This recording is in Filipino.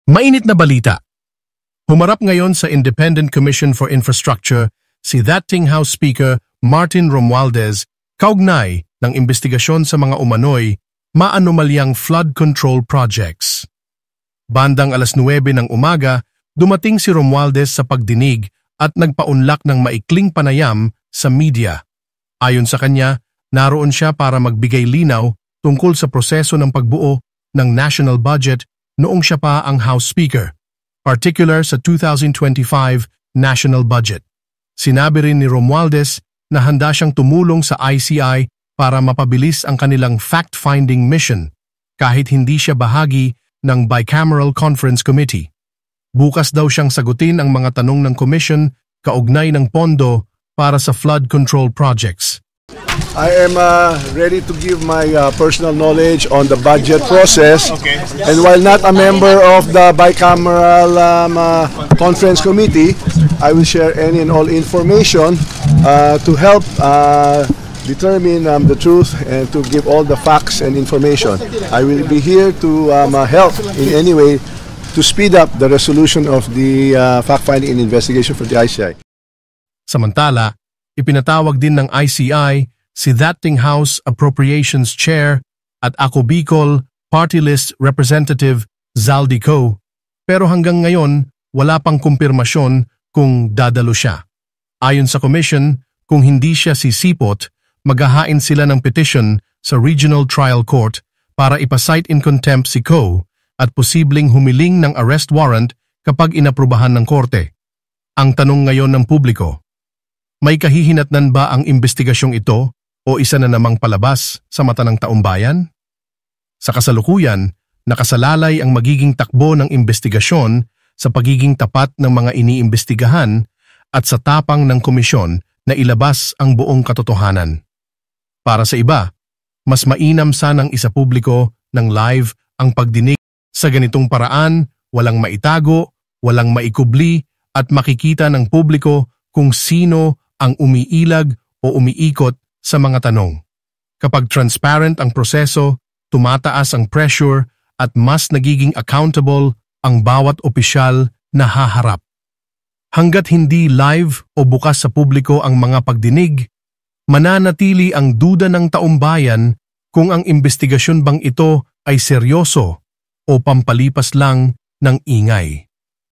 Mainit na balita. Humarap ngayon sa Independent Commission for Infrastructure si dating House Speaker Martin Romualdez kaugnay ng investigasyon sa mga umano'y maanomalyang flood control projects. Bandang 9:00 ng umaga, dumating si Romualdez sa pagdinig at nagpaunlak ng maikling panayam sa media. Ayon sa kanya, naroon siya para magbigay linaw tungkol sa proseso ng pagbuo ng national budget noong siya pa ang House Speaker, particular sa 2025 national budget. Sinabi rin ni Romualdez na handa siyang tumulong sa ICI para mapabilis ang kanilang fact-finding mission kahit hindi siya bahagi ng Bicameral Conference Committee. Bukas daw siyang sagutin ang mga tanong ng Commission kaugnay ng pondo para sa flood control projects. I am ready to give my personal knowledge on the budget process. And while not a member of the Bicameral Conference Committee, I will share any and all information to help determine the truth and to give all the facts and information. I will be here to help in any way to speed up the resolution of the fact-finding and investigation for the ICI. Samantala, ipinatawag din ng ICI si dating House Appropriations Chair at Ako Bicol Party List Representative Zaldi Co. Pero hanggang ngayon, wala pang kumpirmasyon kung dadalo siya. Ayon sa Commission, kung hindi siya sisipot, maghahain sila ng petition sa Regional Trial Court para ipasight in contempt si Co at posibleng humiling ng arrest warrant kapag inaprubahan ng korte. Ang tanong ngayon ng publiko, may kahihinatnan ba ang investigasyong ito o isa na namang palabas sa mata ng taumbayan? Sa kasalukuyan, nakasalalay ang magiging takbo ng investigasyon sa pagiging tapat ng mga iniimbestigahan at sa tapang ng komisyon na ilabas ang buong katotohanan. Para sa iba, mas mainam sanang isapubliko ng live ang pagdinig sa ganitong paraan, walang maitago, walang maikubli at makikita ng publiko kung sino ang umiilag o umiikot sa mga tanong. Kapag transparent ang proseso, tumataas ang pressure at mas nagiging accountable ang bawat opisyal na haharap. Hanggat hindi live o bukas sa publiko ang mga pagdinig, mananatili ang duda ng taumbayan kung ang investigasyon bang ito ay seryoso o pampalipas lang ng ingay.